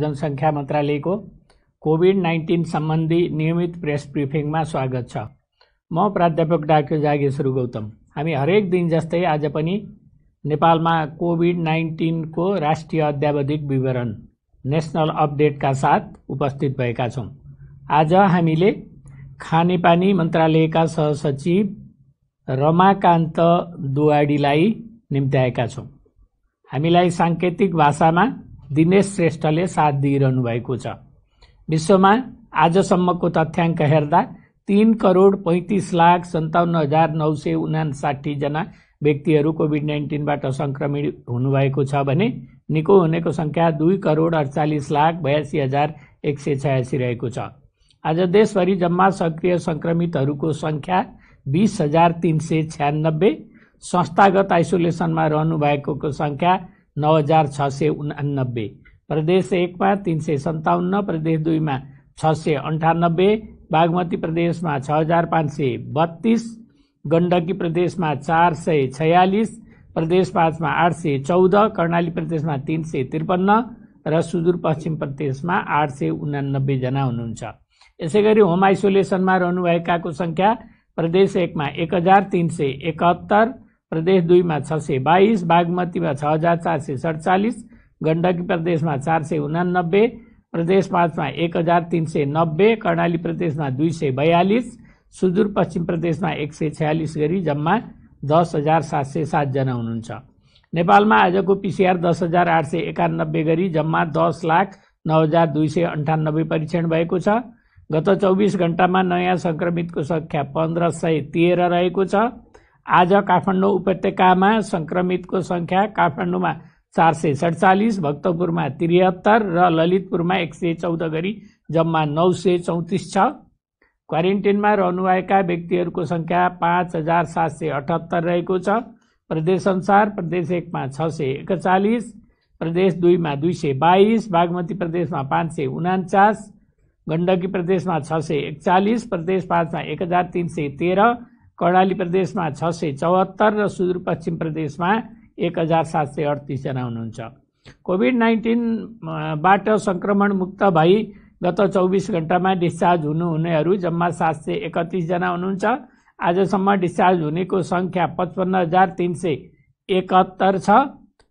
जनसङ्ख्या मन्त्रालयको कोभिड-19 सम्बन्धी नियमित प्रेस ब्रिफिङमा स्वागत छ। म प्राध्यापक डाक्टर जागेश्वर गौतम। हामी हरेक दिन जस्तै आज पनि नेपालमा कोभिड-19 को राष्ट्रिय अद्यावधिक विवरण नेशनल अपडेटका साथ उपस्थित भएका छौँ। आज हामीले खानेपानी मन्त्रालयका सहसचिव रमाकान्त दुवाडीलाई निम्त्याएका छौँ। हामीलाई साङ्केतिक भाषामा दिनेश श्रेष्ठले साथ दिइरहनु भएको छ। विश्वमा आजसम्मको तथ्याङ्क हेर्दा 3,35,57,959 जना व्यक्तिहरू कोभिड-19बाट संक्रमित हुनुभएको छ भने निको हुनेको संख्या 2,48,82,186 रहेको छ। आज देशभरि जम्मा सक्रिय संक्रमितहरूको संख्या 20,396, संस्थागत आइसोलेसनमा रहनुभएकोको संख्या 9,689, प्रदेश 1 मा 357, प्रदेश 2 मा 698, बागमती प्रदेशमा 6,532, गण्डकी प्रदेशमा 446, प्रदेश 5 मा 814, कर्णाली प्रदेशमा 353 र सुदूरपश्चिम प्रदेशमा 889 जना हुनुहुन्छ। यसैगरी होम आइसोलेसनमा रहनुभएकाको संख्या प्रदेश 1 मा 1,371, प्रदेश 2 मा 622, बागमतीमा 6,447, गण्डकी प्रदेशमा 489, प्रदेश 5 मा 1,390, कर्णाली प्रदेशमा 242, सुदूरपश्चिम प्रदेशमा 146 गरी जम्मा 10,707 जना हुनुहुन्छ। नेपालमा आजको पीसीआर 10,891 गरी जम्मा 10,09,298 परीक्षण भएको छ। गत 24 घण्टामा नयाँ संक्रमितको संख्या 1,513 रहेको छ। आज काठमाडौँ उपत्यकामा संक्रमितको संख्या काठमाडौँमा 447, भक्तपुरमा 73 र ललितपुरमा 114 गरी जम्मा 934 छ। क्वारेन्टिनमा रहनुभएका व्यक्तिहरूको संख्या 5,778 रहेको छ। प्रदेश अनुसार प्रदेश 1 मा 641, प्रदेश 2 मा 222, बागमती प्रदेशमा 549, गण्डकी प्रदेशमा 641, प्रदेश 5 मा 1,313, कर्णाली प्रदेशमा 674 र सुदूरपश्चिम प्रदेशमा 1,738 जना हुनुहुन्छ। कोभिड-19बाट संक्रमण मुक्त भई गत 24 घण्टामा डिस्चार्ज हुनुहुनेहरू जम्मा 731 जना हुनुहुन्छ। आजसम्म डिस्चार्ज हुनेको संख्या 55,371 छ।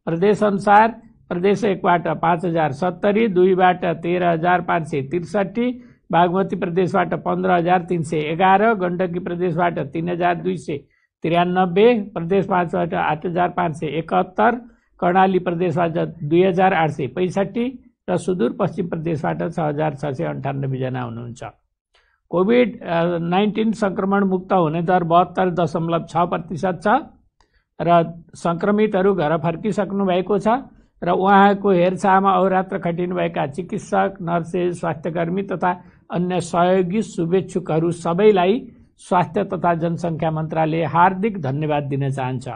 प्रदेश अनुसार प्रदेश 1 बाट 5,070, 2 बाट 13,563, बागमती प्रदेशबाट 15,311, गण्डकी प्रदेशबाट 3,293, प्रदेश 5 बाट 8,571, कर्णाली प्रदेशबाट 2,865 र सुदूरपश्चिम प्रदेशबाट 6,698 जना हुनुहुन्छ। कोभिड-19 संक्रमण मुक्त हुने दर 72.6% छ र संक्रमितहरू घर फर्किसक्नु भएको छ र उहाँको हेरचाहमा अहोरात्र खटिनुभएका चिकित्सक, नर्सेस, स्वास्थ्यकर्मी तथा अन्य सहयोगी शुभेच्छुकहरू सबैलाई स्वास्थ्य तथा जनसङ्ख्या मन्त्रालय हार्दिक धन्यवाद दिन चाहन्छ।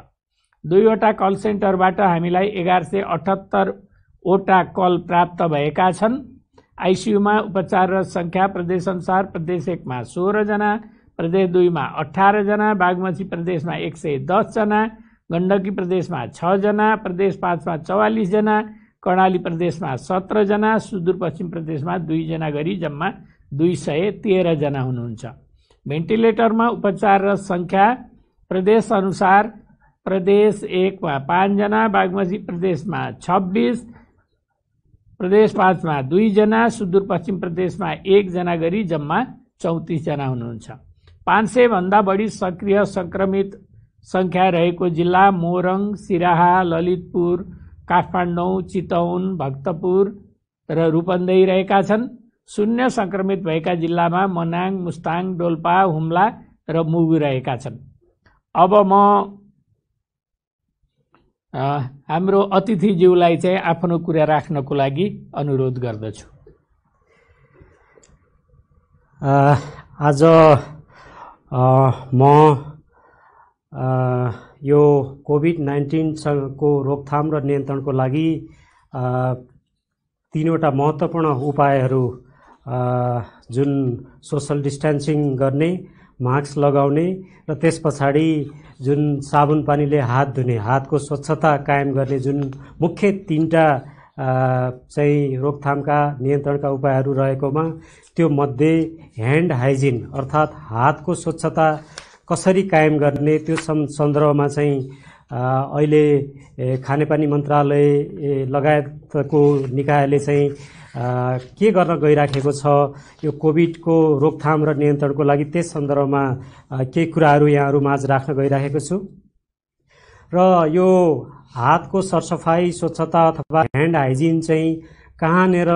2वटा कल सेन्टरबाट हामीलाई 1178 वटा कल प्राप्त भएका छन्। आइसियुमा उपचाररत संख्या प्रदेश अनुसार प्रदेश 1 मा 16 जना, प्रदेश 2 मा 18 जना, बागमती प्रदेशमा 110 जना, गण्डकी प्रदेशमा 6 जना, प्रदेश 5 मा 44 जना, कर्णाली प्रदेशमा 17 जना, सुदूरपश्चिम प्रदेशमा 2 जना गरी जम्मा 213 जना हुनुहुन्छ। भेन्टिलेटरमा उपचाररत संख्या प्रदेश अनुसार प्रदेश 1 मा 5 जना, बागमती प्रदेशमा 26, प्रदेश 5 मा 2 जना, सुदूरपश्चिम प्रदेशमा 1 जना गरी जम्मा 34 जना हुनुहुन्छ। 500 भन्दा बढी सक्रिय संक्रमित संख्या रहेको जिल्ला मोरङ, सिराहा, ललितपुर, काठमाडौँ, चितवन, भक्तपुर र रूपन्देही रहेका छन्। 0 संक्रमित भएका जिल्लामा मनाङ, मुस्ताङ, डोल्पा, हुम्ला र मुगु रहेका छन्। अब म हाम्रो अतिथिज्यूलाई चाहिँ आफ्नो कुरा राख्नको लागि अनुरोध गर्दछु। आज म यो कोभिड-19 को रोकथाम र नियन्त्रणको लागि 3वटा महत्त्वपूर्ण उपायहरू जुन सोशल डिस्टेन्सिङ गर्ने, मास्क लगाउने र त्यस पछाडि जुन साबुन पानीले हात धुने, हातको स्वच्छता कायम गर्ने जुन मुख्य 3टा चाहिँ रोकथामका नियन्त्रणका उपायहरू रहेकोमा त्यो मध्ये ह्यान्ड हाइजिन अर्थात् हातको स्वच्छता कसरी कायम गर्ने त्यो सन्दर्भमा चाहिँ अहिले खानेपानी मन्त्रालय लगायतको निकायले चाहिँ के गर्न गइराखेको छ यो कोभिडको रोकथाम र नियन्त्रणको लागि त्यस सन्दर्भमा केही कुराहरू यहाँहरू माझ राख्न गइराखेको छु। र यो हातको सरसफाई स्वच्छता अथवा ह्यान्ड हाइजिन चाहिँ कहाँनिर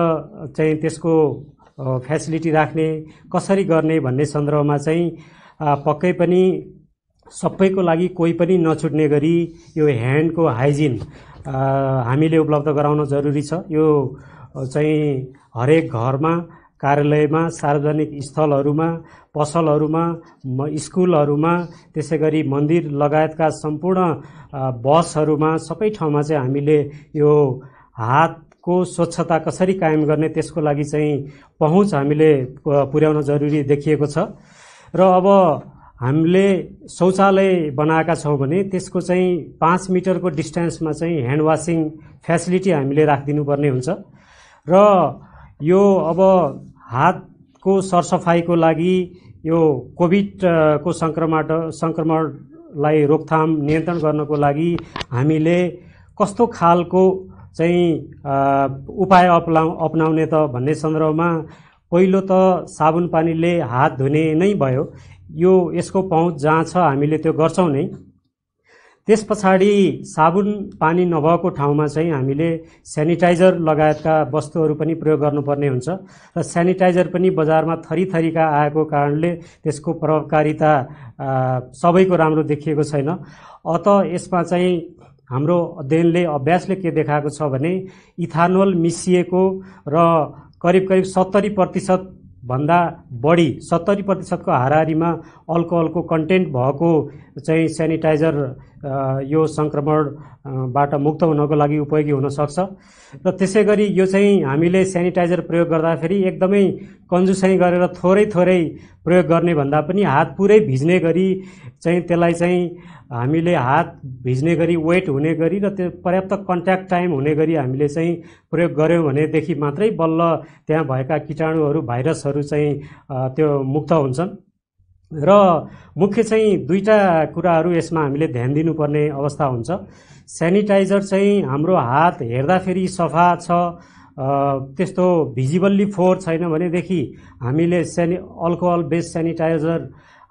चाहिँ त्यसको फेसिलिटी राख्ने कसरी गर्ने भन्ने सन्दर्भमा चाहिँ पक्कै पनि सबैको लागि कोही पनि नछुट्ने गरी यो ह्यान्डको हाइजिन हामीले उपलब्ध गराउन जरुरी छ। यो चाहिँ हरेक घरमा, कार्यालयमा, सार्वजनिक स्थलहरूमा, पसलहरूमा, स्कुलहरूमा, त्यसै गरी मन्दिर लगायतका सम्पूर्ण बसहरूमा, सबै ठाउँमा चाहिँ हामीले यो हातको स्वच्छता कसरी कायम गर्ने त्यसको लागि चाहिँ पहुँच हामीले पुर्याउन जरुरी देखिएको छ। र अब हामीले शौचालय बनाएका छौँ भने त्यसको चाहिँ 5 मिटरको डिस्टेन्समा चाहिँ ह्यान्ड वासिङ फेसिलिटी हामीले राखिदिनुपर्ने हुन्छ। र यो अब हातको सरसफाइको लागि यो कोभिडको संक्रमणलाई रोकथाम नियन्त्रण गर्नको लागि हामीले कस्तो खालको चाहिँ उपाय अपनाउने त भन्ने सन्दर्भमा पहिलो त साबुन पानीले हात धुने नै भयो। यो यसको पहुँच जहाँ छ हामीले त्यो गर्छौँ नै। त्यस पछाडि साबुन पानी नभएको ठाउँमा चाहिँ हामीले सेनिटाइजर लगायतका वस्तुहरू पनि प्रयोग गर्नुपर्ने हुन्छ। र सेनिटाइजर पनि बजारमा थरीथरीका आएको कारणले त्यसको प्रभावकारिता सबैको राम्रो देखिएको छैन। अत यसमा चाहिँ हाम्रो अध्ययनले अभ्यासले के देखाएको छ भने इथानोल मिसिएको र करिब 70% भन्दा बढी 70% को हाराहारीमा अल्कोहलको कन्टेन्ट भएको चाहिँ सेनिटाइजर यो संक्रमणबाट मुक्त हुनको लागि उपयोगी हुन सक्छ। र त्यसै गरी यो चाहिँ हामीले सेनिटाइजर प्रयोग गर्दाखेरि एकदमै कन्जुसाइ गरेर थोरै प्रयोग गर्ने भन्दा पनि हात पुरै भिज्ने गरी चाहिँ त्यसलाई चाहिँ हामीले हात भिज्ने गरी वेट हुने गरी र त्यो पर्याप्त कन्ट्याक्ट टाइम हुने गरी हामीले चाहिँ प्रयोग गर्यौं भनेदेखि मात्रै बल्ल त्यहाँ भएका कीटाणुहरू भाइरसहरू चाहिँ त्यो मुक्त हुन्छन्। र मुख्य चाहिँ दुईटा कुराहरू यसमा हामीले ध्यान दिनुपर्ने अवस्था हुन्छ। सेनिटाइजर चाहिँ हाम्रो हात हेर्दाखेरि सफा छ, त्यस्तो भिजिबल्ली फोहोर छैन भनेदेखि हामीले अल्कोहल बेस्ड सेनिटाइजर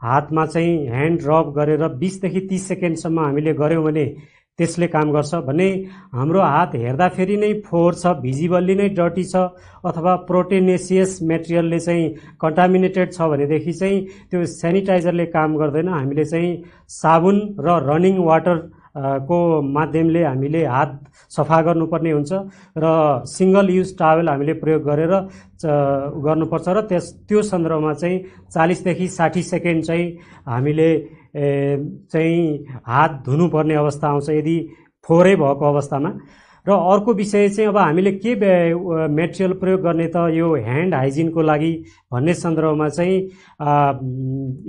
हातमा चाहिँ ह्यान्ड रब गरेर 20 देखि 30 सेकेन्डसम्म हामीले गर्यौं भने त्यसले काम गर्छ भने हाम्रो हात हेर्दाखेरि नै फोहोर छ, भिजिबल्ली नै डर्टी छ अथवा प्रोटेनेसियस मेटेरियलले चाहिँ कन्टामिनेटेड छ भनेदेखि चाहिँ त्यो सेनिटाइजरले काम गर्दैन। हामीले चाहिँ साबुन र रनिङ वाटर को माध्यमले हामीले हात सफा गर्नुपर्ने हुन्छ र सिंगल युज टावेल हामीले प्रयोग गरेर गर्नुपर्छ र त्यो सन्दर्भमा चाहिँ 40 देखि 60 सेकेन्ड चाहिँ हामीले चाहिँ हात धुनुपर्ने अवस्था आउँछ यदि फोहोरै भएको अवस्थामा। र अर्को विषय चाहिँ अब हामीले के मेटेरियल प्रयोग गर्ने त यो ह्यान्ड हाइजिनको लागि भन्ने सन्दर्भमा चाहिँ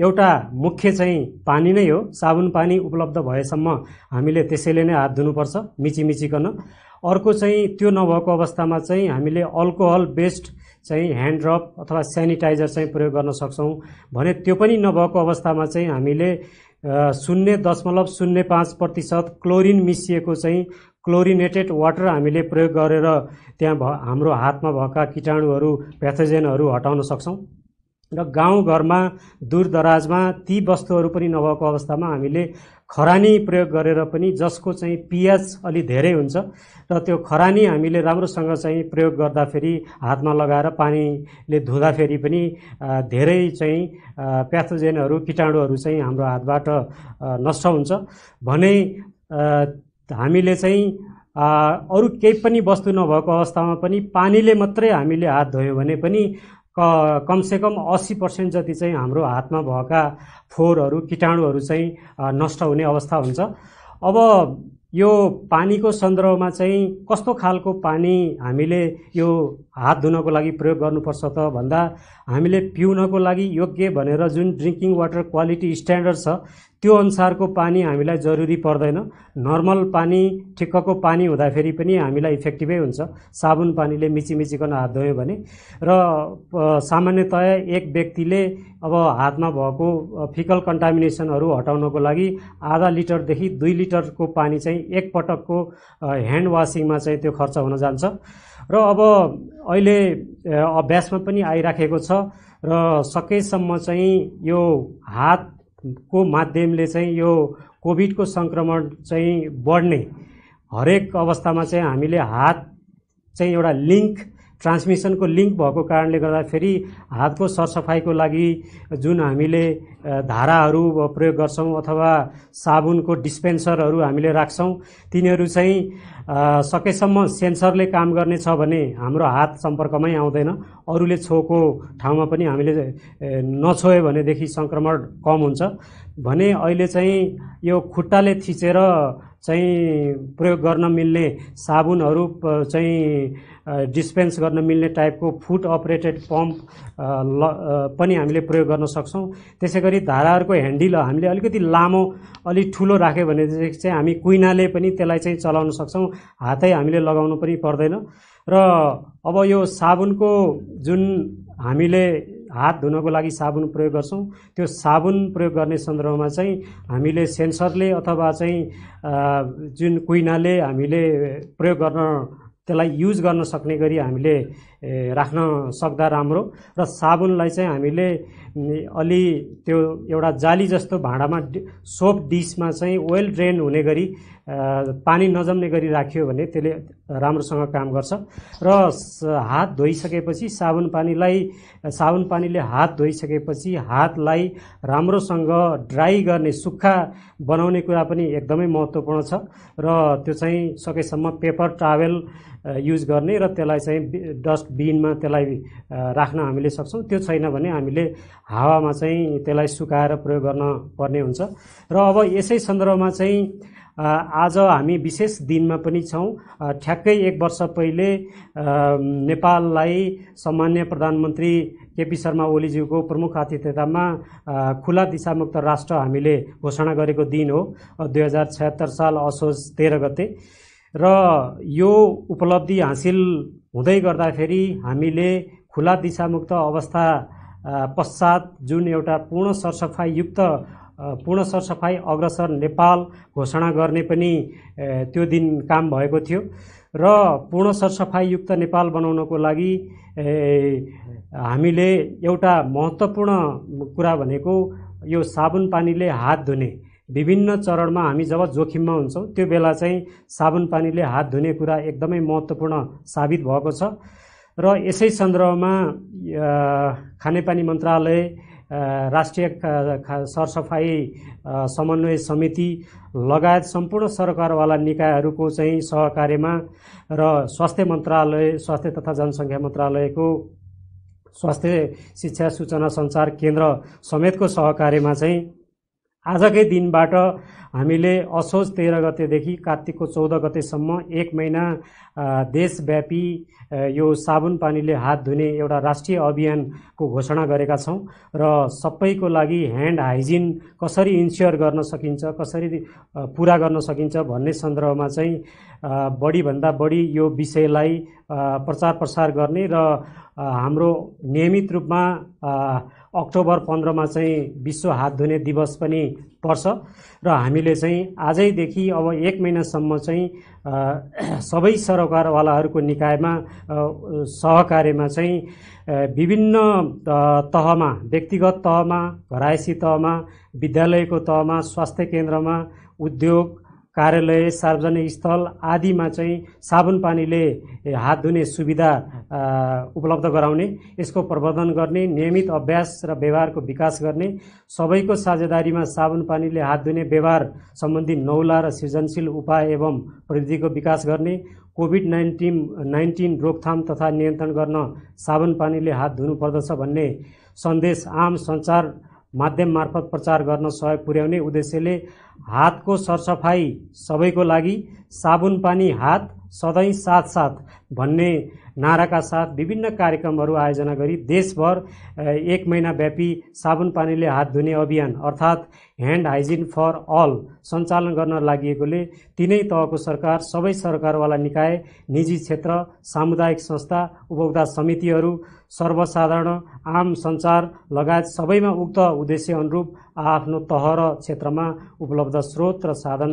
एउटा मुख्य चाहिँ पानी नै हो। साबुन पानी उपलब्ध भएसम्म हामीले त्यसैले नै हात धुनुपर्छ मिचिकन। अर्को चाहिँ त्यो नभएको अवस्थामा चाहिँ हामीले अल्कोहल बेस्ड चाहिँ ह्यान्ड रब अथवा सेनिटाइजर चाहिँ प्रयोग गर्न सक्छौं भने त्यो पनि नभएको अवस्थामा चाहिँ हामीले 0.05% क्लोरिन मिसिएको चाहिँ क्लोरिनेटेड वाटर हामीले प्रयोग गरेर त्यहाँ हाम्रो हातमा भएका कीटाणुहरू प्याथोजेनहरू हटाउन सक्छौं। र गाउँघरमा दूरदराजमा ती वस्तुहरू पनि नभएको अवस्थामा हामीले खरानी प्रयोग गरेर पनि जसको चाहिँ पीएच अलि धेरै हुन्छ र त्यो खरानी हामीले राम्रोसँग चाहिँ प्रयोग गर्दाखेरि हातमा लगाएर पानीले धुँदाखेरि पनि धेरै चाहिँ प्याथोजेनहरू कीटाणुहरू चाहिँ हाम्रो हातबाट नष्ट हुन्छ भने हामीले चाहिँ अरु केही पनि वस्तु नभएको अवस्थामा पनि पानीले मात्रै हामीले हात धोयौं भने पनि कमसेकम 80% जति चाहिँ हाम्रो हातमा भएका फोहोरहरू कीटाणुहरू चाहिँ नष्ट हुने अवस्था हुन्छ। अब यो पानीको सन्दर्भमा चाहिँ कस्तो खालको पानी हामीले यो हात धुनको लागि प्रयोग गर्नुपर्छ त भन्दा हामीले पिउनको लागि योग्य भनेर जुन ड्रिङ्किङ वाटर क्वालिटी स्ट्यान्डर्ड छ त्यो अनुसारको पानी हामीलाई जरुरी पर्दैन। नर्मल पानी ठिक्कको पानी हुँदाखेरि पनि हामीलाई इफेक्टिभै हुन्छ साबुन पानीले मिचिमिचिकन हात धोयो भने। र सामान्यतया एक व्यक्तिले अब हातमा भएको फिकल कन्टामिनेसनहरू हटाउनको लागि आधा लिटरदेखि 2 लिटरको पानी चाहिँ एक पटकको ह्यान्ड वासिङमा चाहिँ त्यो खर्च हुन जान्छ। र अब अहिले अभ्यासमा पनि आइराखेको छ र सकेसम्म चाहिँ यो हातको माध्यमले चाहिँ यो कोभिडको सङ्क्रमण चाहिँ बढ्ने हरेक अवस्थामा चाहिँ हामीले हात चाहिँ एउटा लिङ्क ट्रान्समिसनको लिङ्क भएको कारणले गर्दाखेरि हातको सरसफाइको लागि जुन हामीले धाराहरू प्रयोग गर्छौँ अथवा साबुनको डिस्पेन्सरहरू हामीले राख्छौँ तिनीहरू चाहिँ सकेसम्म सेन्सरले काम गर्ने छ भने हाम्रो हात सम्पर्कमै आउँदैन। अरूले छोएको ठाउँमा पनि हामीले नछोयो भनेदेखि सङ्क्रमण कम हुन्छ भने अहिले चाहिँ यो खुट्टाले थिचेर चाहिँ प्रयोग गर्न मिल्ने साबुनहरू चाहिँ डिस्पेन्स गर्न मिल्ने टाइपको फुट अपरेटेड पम्प पनि हामीले प्रयोग गर्न सक्छौँ। त्यसै गरी धाराहरूको ह्यान्डल हामीले अलिकति लामो अलिक ठुलो राख्यो भनेदेखि चाहिँ हामी कुइनाले पनि त्यसलाई चाहिँ चलाउन सक्छौँ, हातै हामीले लगाउनु पनि पर्दैन। र अब यो साबुनको जुन हामीले हात धुनको लागि साबुन प्रयोग गर्छौँ त्यो साबुन प्रयोग गर्ने सन्दर्भमा चाहिँ हामीले सेन्सरले अथवा चाहिँ जुन कुइनाले हामीले प्रयोग गर्न त्यसलाई युज गर्न सक्ने गरी हामीले राख्न सक्दा राम्रो। र साबुनलाई चाहिँ हामीले अलि त्यो एउटा जाली जस्तो भाँडामा सोप डिसमा चाहिँ वेल ड्रेन हुने गरी पानी नजम्ने गरी राखियो भने त्यसले राम्रोसँग काम गर्छ। र हात धोइसकेपछि साबुन पानीले हात धोइसकेपछि हातलाई राम्रोसँग ड्राई गर्ने सुक्खा बनाउने कुरा पनि एकदमै महत्त्वपूर्ण छ। र त्यो चाहिँ सकेसम्म पेपर टावेल युज गर्ने र त्यसलाई चाहिँ डस्टबिनमा त्यसलाई राख्न हामीले सक्छौँ। त्यो छैन भने हामीले हावामा चाहिँ त्यसलाई सुकाएर प्रयोग गर्न पर्ने हुन्छ। र अब यसै सन्दर्भमा चाहिँ आज हामी विशेष दिनमा पनि छौँ। ठ्याक्कै 1 वर्ष पहिले नेपाललाई सम्माननीय प्रधानमन्त्री केपी शर्मा ओलीज्यूको प्रमुख आतिथ्यतामा खुला दिशामुक्त राष्ट्र हामीले घोषणा गरेको दिन हो 2076 साल असोज 13 गते। र यो उपलब्धि हासिल हुँदै गर्दाखेरि हामीले खुला दिशामुक्त अवस्था पश्चात जुन एउटा पूर्ण सरसफाइ अग्रसर नेपाल घोषणा गर्ने पनि त्यो दिन काम भएको थियो। र पूर्ण सरसफाइयुक्त नेपाल बनाउनको लागि हामीले एउटा महत्त्वपूर्ण कुरा भनेको यो साबुन पानीले हात धुने विभिन्न चरणमा हामी जब जोखिममा हुन्छौँ त्यो बेला चाहिँ साबुन पानीले हात धुने कुरा एकदमै महत्त्वपूर्ण साबित भएको छ। र यसै सन्दर्भमा खानेपानी मन्त्रालय, राष्ट्रिय सरसफाइ समन्वय समिति लगायत सम्पूर्ण सरकारवाला निकायहरूको चाहिँ सहकार्यमा र स्वास्थ्य मन्त्रालय, स्वास्थ्य तथा जनसङ्ख्या मन्त्रालयको स्वास्थ्य शिक्षा सूचना सञ्चार केन्द्र समेतको सहकार्यमा चाहिँ आजकै दिनबाट हामीले असोज 13 गतेदेखि कार्तिकको 14 गतेसम्म 1 महिना देशव्यापी यो साबुन पानीले हात धुने एउटा राष्ट्रिय अभियानको घोषणा गरेका छौँ। र सबैको लागि ह्यान्ड हाइजिन कसरी इन्स्योर गर्न सकिन्छ, कसरी पुरा गर्न सकिन्छ भन्ने सन्दर्भमा चाहिँ बढीभन्दा बढी यो विषयलाई प्रचार प्रसार गर्ने र हाम्रो नियमित रूपमा अक्टोबर 15 मा चाहिँ विश्व हात धुने दिवस पनि पर्छ। र हामीले चाहिँ आजैदेखि अब 1 महिनासम्म चाहिँ सबै सरकारवालाहरूको निकायमा सहकार्यमा चाहिँ विभिन्न तहमा, व्यक्तिगत तहमा, घरायसी तहमा, विद्यालयको तहमा, स्वास्थ्य केन्द्रमा, उद्योग कार्यालय, सार्वजनिक स्थल आदिमा चाहिँ साबुन पानीले हात धुने सुविधा उपलब्ध गराउने, यसको प्रवर्धन गर्ने, नियमित अभ्यास र व्यवहारको विकास गर्ने, सबैको साझेदारीमा साबुन पानीले हात धुने व्यवहार सम्बन्धी नौला र सृजनशील उपाय एवं प्रविधिको विकास गर्ने, कोभिड-19 रोकथाम तथा नियन्त्रण गर्न साबुन पानीले हात धुनुपर्दछ भन्ने सन्देश आम सञ्चार माध्यम मार्फत प्रचार गर्न सहयोग पुर्याउने उद्देश्यले हातको सरसफाइ सबैको लागि साबुन पानी हात सधैँ साथ भन्ने नाराका साथ विभिन्न कार्यक्रमहरू आयोजना गरी देशभर 1 महिनाव्यापी साबुन पानीले हात धुने अभियान अर्थात् ह्यान्ड हाइजिन फर अल सञ्चालन गर्न लागिएकोले तीनै तहको सरकार, सबै सरकारवाला निकाय, निजी क्षेत्र, सामुदायिक संस्था, उपभोक्ता समितिहरू, सर्वसाधारण, आम सञ्चार लगायत सबैमा उक्त उद्देश्य अनुरूप आफ्नो तह र क्षेत्रमा उपलब्ध स्रोत र साधन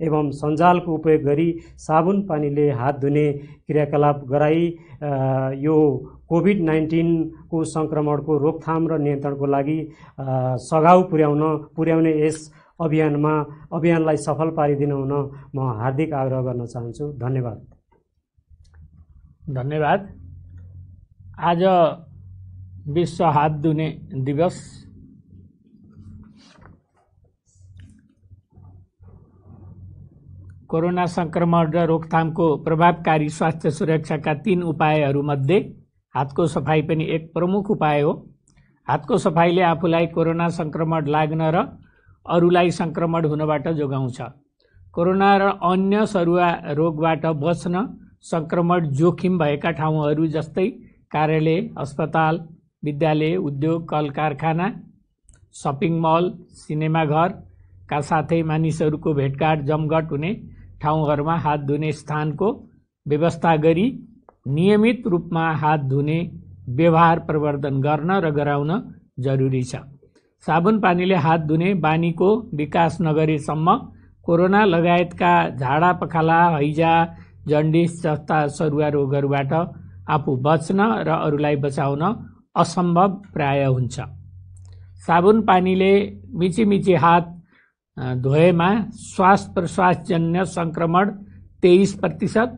एवं सञ्जालको उपयोग गरी साबुन पानीले हात धुने क्रियाकलाप गराई यो कोभिड-19 को संक्रमणको रोकथाम र नियन्त्रणको लागि सघाउ पुर्याउने यस अभियानलाई सफल पारिदिन हुन म हार्दिक आग्रह गर्न चाहन्छु। धन्यवाद। धन्यवाद। आज विश्व हात धुने दिवस। कोरोना संक्रमण र रोकथामको प्रभावकारी स्वास्थ्य सुरक्षाका 3 उपायहरूमध्ये हातको सफाई पनि एक प्रमुख उपाय हो। हातको सफाईले आफूलाई कोरोना संक्रमण लाग्न र अरूलाई संक्रमण हुनबाट जोगाउँछ। कोरोना र अन्य सरुवा रोगबाट बच्न संक्रमण जोखिम भएका ठाउँहरू जस्तै कार्यालय, अस्पताल, विद्यालय, उद्योग, कल कारखाना, सपिङ मल, सिनेमाघरका साथै मानिसहरूको भेटघाट जमघट हुने ठाउँहरूमा हात धुने स्थानको व्यवस्था गरी नियमित रूपमा हात धुने व्यवहार प्रवर्धन गर्न र गराउन जरुरी छ। साबुन पानीले हात धुने बानीको विकास नगरेसम्म कोरोना लगायतका झाडा पखाला, हैजा, जन्डिस जस्ता सरुवा रोगहरूबाट आफू बच्न र अरूलाई बचाउन असम्भव प्राय हुन्छ। साबुन पानीले मिची हात धोएमा श्वास प्रश्वासजन्य संक्रमण 23%,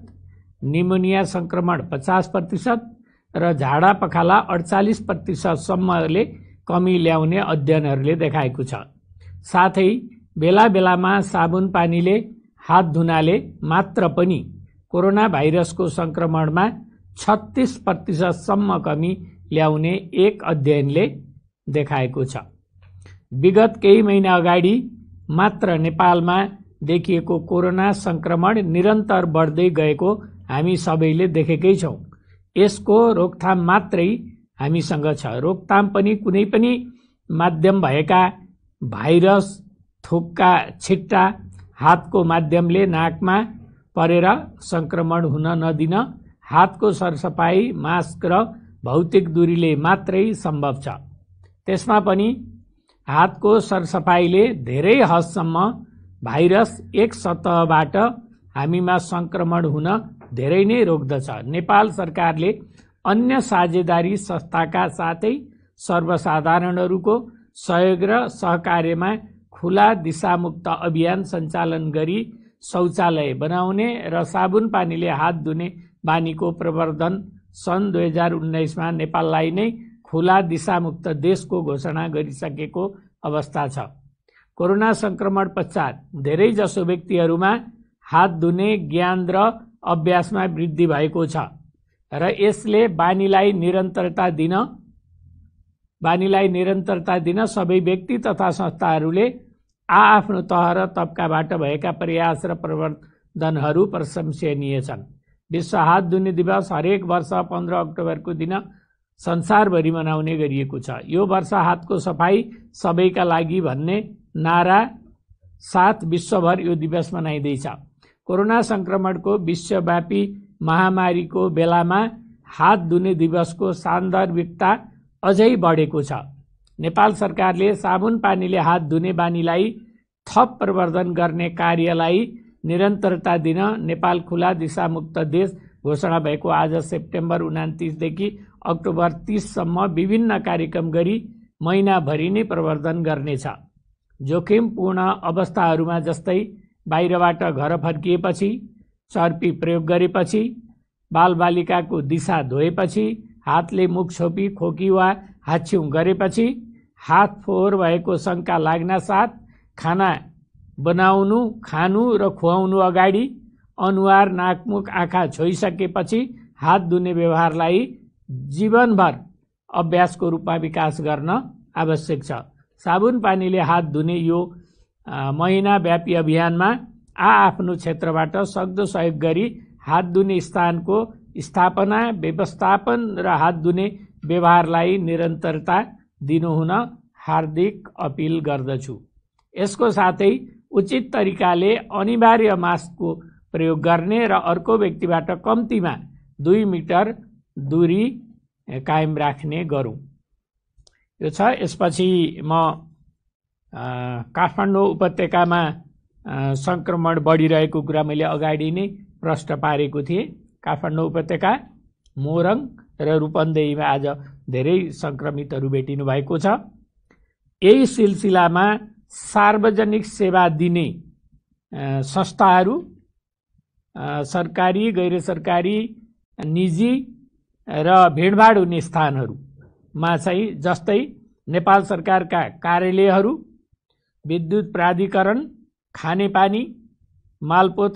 निमोनिया संक्रमण 50% र झाडा पखाला 48% सम्मले कमी ल्याउने अध्ययनहरूले देखाएको छ। साथै बेला बेलामा साबुन पानीले हात धुनाले मात्र पनि कोरोना भाइरसको संक्रमणमा 36% सम्म कमी ल्याउने एक अध्ययनले देखाएको छ। विगत केही महिना अगाडि मात्र नेपालमा देखिएको कोरोना संक्रमण निरन्तर बढ्दै गएको हामी सबैले देखेकै छौं। यसको रोकथाम मात्रै हामीसँग छ। रोकथाम पनि कुनै पनि माध्यम भएका भाइरस, थुक्का छिट्टा, हातको माध्यमले नाकमा परेर संक्रमण हुन नदिन हातको सरसफाई, मास्क र भौतिक दूरीले मात्रै सम्भव छ। त्यसमा पनि हातको सरसफाईले धेरै हदसम्म भाइरस एक सतहबाट हामीमा संक्रमण हुन धेरै नै रोक्दछ। नेपाल सरकारले अन्य साझेदारी संस्थाका साथै सर्वसाधारणहरूको सहयोग र सहकार्यमा खुला दिशामुक्त अभियान सञ्चालन गरी शौचालय बनाउने र साबुन पानीले हात धुने बानीको प्रवर्धन सन् 2019मा नेपाललाई नै खुला दिशामुक्त देशको घोषणा गरिसकेको अवस्था छ। कोरोना संक्रमण पश्चात धेरै जसो व्यक्तिहरूमा हात धुने ज्ञान र अभ्यासमा वृद्धि भएको छ र यसले बानीलाई निरन्तरता दिन सबै व्यक्ति तथा संस्थाहरूले आफ्नो तह र तबकाबाट भएका प्रयास र प्रवर्धनहरू प्रशंसनीय छन्। विश्व हात धुने दिवस हरेक वर्ष 15 अक्टोबरको दिन संसारभरि मनाउने गरिएको छ। यो वर्ष हातको सफाई सबैका लागि भन्ने नारा साथ विश्वभर यो दिवस मनाइँदैछ। कोरोना संक्रमणको विश्वव्यापी महामारीको बेलामा हात धुने दिवसको सान्दर्भिकता अझै बढेको छ। नेपाल सरकारले साबुन पानीले हात धुने बानीलाई थप प्रवर्धन गर्ने कार्यलाई निरन्तरता दिन नेपाल खुला दिशामुक्त देश घोषणा भएको आज सेप्टेम्बर 29 देखि अक्टोबर 30 सम्म विभिन्न कार्यक्रम गरी महिनाभरि नै प्रवर्धन गर्नेछ। जोखिमपूर्ण अवस्थाहरूमा जस्तै बाहिरबाट घर फर्किएपछि, चर्पी प्रयोग गरेपछि, बालबालिकाको दिशा धोएपछि, हातले मुख छोपी खोकी वा हाच्छिउँ गरेपछि, हात फोहोर भएको शंका लाग्न साथ खाना बनाउनु, खानु र खुवाउनु अगाडि अनुहार, नाकमुख, आँखा छोइसकेपछि हात धुने व्यवहारलाई जीवनभर अभ्यासको रूपमा विकास गर्न आवश्यक छ। साबुन पानीले हात धुने यो महिनाव्यापी अभियानमा आफ्नो क्षेत्रबाट सक्दो सहयोग गरी हात धुने स्थानको स्थापना, व्यवस्थापन र हात धुने व्यवहारलाई निरन्तरता दिनुहुन हार्दिक अपिल गर्दछु। यसको साथै उचित तरिकाले अनिवार्य मास्कको प्रयोग गर्ने र अर्को व्यक्तिबाट कम्तीमा 2 मिटर दूरी कायम राख्ने गरौँ। यो छ। यसपछि म काठमाडौँ उपत्यकामा संक्रमण बढिरहेको कुरा मैले अगाडि नै प्रश्न पारेको थिएँ। काठमाडौँ उपत्यका, मोरङ र रूपन्देहीमा आज धेरै संक्रमितहरू भेटिनु भएको छ। यही सिलसिलामा सार्वजनिक सेवा दिने संस्थाहरू, सरकारी, गैर सरकारी, निजी र भिडभाड हुने स्थानहरूमा चाहिँ जस्तै नेपाल सरकारका कार्यालयहरू, विद्युत प्राधिकरण, खानेपानी, मालपोत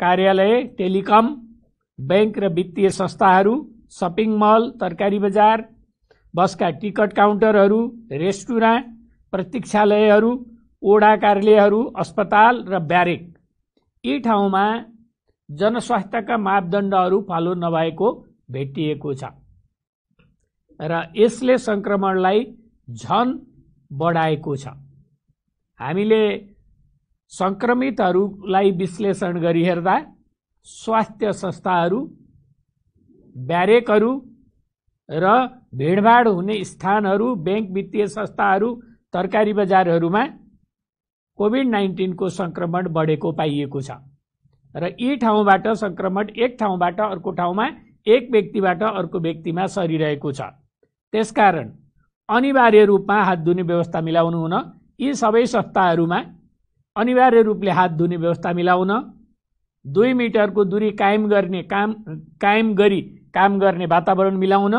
कार्यालय, टेलिकम, बैंक र वित्तीय संस्थाहरू, सपिङ मल, तरकारी बजार, बसका टिकट काउन्टरहरू, रेस्टुराँ, प्रतीक्षालयहरू, ओडा कार्यालयहरू, अस्पताल र ब्यारेक, यी ठाउँमा जनस्वास्थ्यका मापदण्डहरू फलो नभएको भेटिएको छ र यसले संक्रमणलाई झन बढाएको छ। हामीले संक्रमितहरूलाई विश्लेषण गरी हेर्दा स्वास्थ्य संस्थाहरू, ब्यारेकहरू र भिडभाड हुने स्थानहरू, बैंक, वित्तीय संस्थाहरू, तरकारी बजारहरूमा कोभिड-19 को संक्रमण बढेको पाइएको छ र यी ठाउँबाट संक्रमण एक ठाउँबाट अर्को ठाउँमा, एक व्यक्तिबाट अर्को व्यक्तिमा सरिरहेको छ। त्यसकारण अनिवार्य रूपमा हात धुने व्यवस्था मिलाउनु हुन, यी सबै संस्थाहरूमा अनिवार्य रूपले हात धुने व्यवस्था मिलाउन, 2 मिटरको दूरी कायम गरी काम गर्ने वातावरण मिलाउन,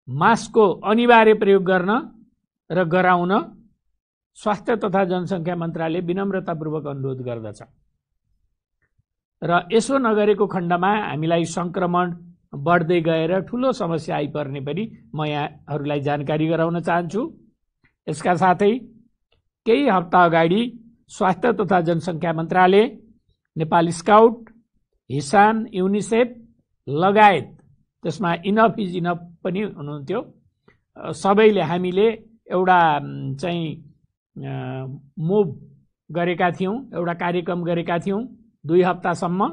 मास्कको अनिवार्य प्रयोग गर्न र गराउन स्वास्थ्य तथा जनसङ्ख्या मन्त्रालय विनम्रतापूर्वक अनुरोध गर्दछ। र यसो नगरेको खण्डमा हामीलाई संक्रमण बढ्दै गएर ठूलो समस्या आइपर्ने पनि म यहाँहरूलाई जानकारी गराउन चाहन्छु। यसका साथै केही हप्ता अगाडि स्वास्थ्य तथा जनसङ्ख्या मन्त्रालय, नेपाल स्काउट, हिसान, युनिसेफ लगायत त्यसमा इनफ इज इनफ पनि हुनुहुन्थ्यो, सबैले हामीले एउटा चाहिँ मुभ गरेका थियौँ, एउटा कार्यक्रम गरेका थियौँ 2 हप्तासम्म।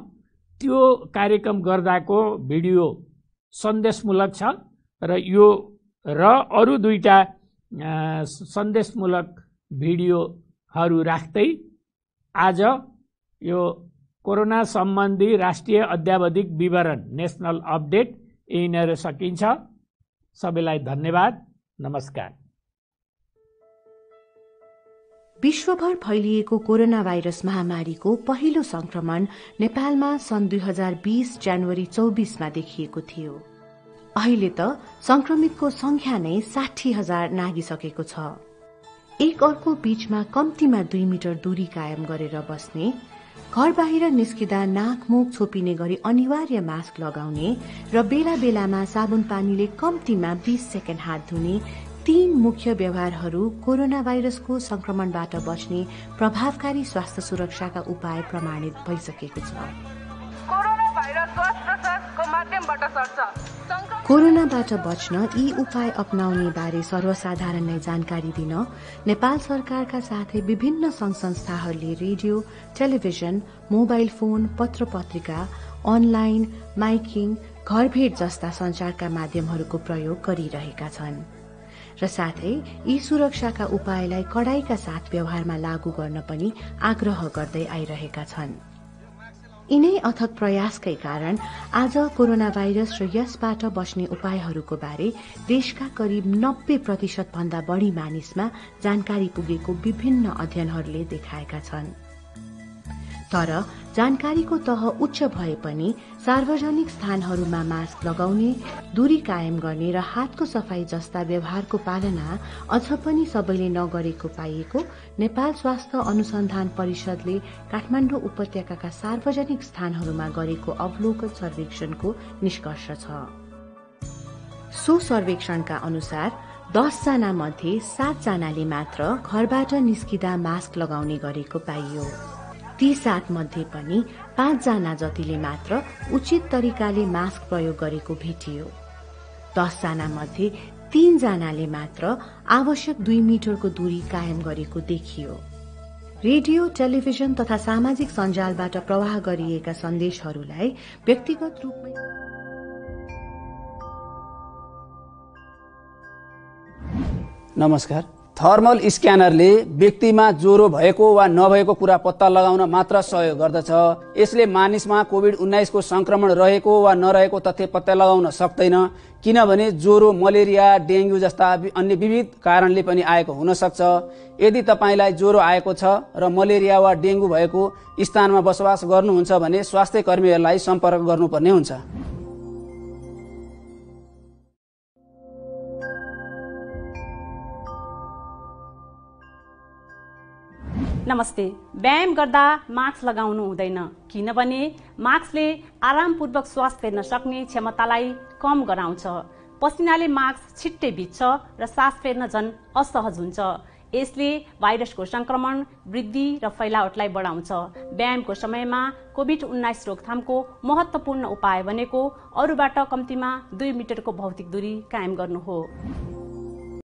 त्यो कार्यक्रम गर्दाको भिडियो सन्देशमूलक छ र यो र अरू 2टा सन्देशमूलक भिडियोहरू राख्दै आज यो कोरोना सम्बन्धी राष्ट्रिय अद्यावधिक विवरण, नेशनल अपडेट यहीँनिर सकिन्छ। सबैलाई धन्यवाद, नमस्कार। विश्वभर फैलिएको कोरोना भाइरस महामारीको पहिलो संक्रमण नेपालमा सन् 2020 जनवरी 24 देखिएको थियो। अहिले त संक्रमितको संख्या नै 60,000 नागिसकेको छ। एक अर्को बीचमा कम्तीमा 2 मिटर दूरी कायम गरेर बस्ने, घर बाहिर निस्किँदा नाक मुख छोपिने गरी अनिवार्य मास्क लगाउने र बेला बेलामा साबुन पानीले कम्तीमा 20 सेकेन्ड हात धुने, 3 मुख्य व्यवहारहरू कोरोना भाइरसको संक्रमणबाट बच्ने प्रभावकारी स्वास्थ्य सुरक्षाका उपाय प्रमाणित भइसकेको छ। कोरोना भाइरस श्वास-प्रश्वासको माध्यमबाट सर्छ। कोरोनाबाट बच्न यी उपाय अपनाउने बारे सर्वसाधारणलाई जानकारी दिन नेपाल सरकारका साथै विभिन्न संघ संस्थाहरूले रेडियो, टेलिभिजन, मोबाइल फोन, पत्र पत्रिका, अनलाइन, माइकिङ, घरभेट जस्ता सञ्चारका माध्यमहरूको प्रयोग गरिरहेका छन् र साथै यी सुरक्षाका उपायलाई कडाइका साथ व्यवहारमा लागू गर्न पनि आग्रह गर्दै आइरहेका छन्। यिनै अथक प्रयासकै कारण आज कोरोना भाइरस र यसबाट बच्ने उपायहरूको बारे देशका करिब 90% भन्दा बढ़ी मानिसमा जानकारी पुगेको विभिन्न अध्ययनहरूले देखाएका छन्। तर जानकारीको तह उच्च भए पनि सार्वजनिक स्थानहरूमा मास्क लगाउने, दूरी कायम गर्ने र हातको सफाई जस्ता व्यवहारको पालना अझ पनि सबैले नगरेको पाइएको नेपाल स्वास्थ्य अनुसन्धान परिषदले काठमाडौँ उपत्यकाका सार्वजनिक स्थानहरूमा गरेको अवलोकन सर्वेक्षणको निष्कर्ष छ। सो सर्वेक्षणका अनुसार 10 जना मध्ये 7 जनाले मात्र घरबाट निस्किँदा मास्क लगाउने गरेको पाइयो। ती 7 मध्ये पनि 5 जना जतिले मात्र उचित तरिकाले मास्क प्रयोग गरेको भेटियो। 10 जना मध्ये 3 जनाले मात्र आवश्यक 2 मिटरको दूरी कायम गरेको देखियो। रेडियो, टेलिभिजन तथा सामाजिक सञ्जालबाट प्रवाह गरिएका सन्देशहरूलाई व्यक्तिगत रूपमा नमस्कार। थर्मल स्क्यानरले व्यक्तिमा ज्वरो भएको वा नभएको कुरा पत्ता लगाउन मात्र सहयोग गर्दछ। यसले मानिसमा कोभिड-19 को संक्रमण रहेको वा नरहेको तथ्य पत्ता लगाउन सक्दैन, किनभने ज्वरो, मलेरिया, डेङ्गु जस्ता अन्य विविध कारणले पनि आएको हुन सक्छ। यदि तपाईलाई ज्वरो आएको छ र मलेरिया वा डेङ्गु भएको स्थानमा बसोबास गर्नुहुन्छ भने स्वास्थ्य कर्मीहरूलाई सम्पर्क गर्नुपर्ने हुन्छ। नमस्ते। व्यायाम गर्दा मास्क लगाउनु हुँदैन, किनभने मास्कले आरामपूर्वक श्वास फेर्न सक्ने क्षमतालाई कम गराउँछ। पसिनाले मास्क छिट्टै भिज्छ र सास फेर्न झन् असहज हुन्छ। यसले भाइरसको संक्रमण, वृद्धि र फैलावटलाई बढाउँछ। व्यायामको समयमा कोभिड-19 रोकथामको महत्त्वपूर्ण उपाय भनेको अरूबाट कम्तीमा 2 मिटरको भौतिक दूरी कायम गर्नु हो।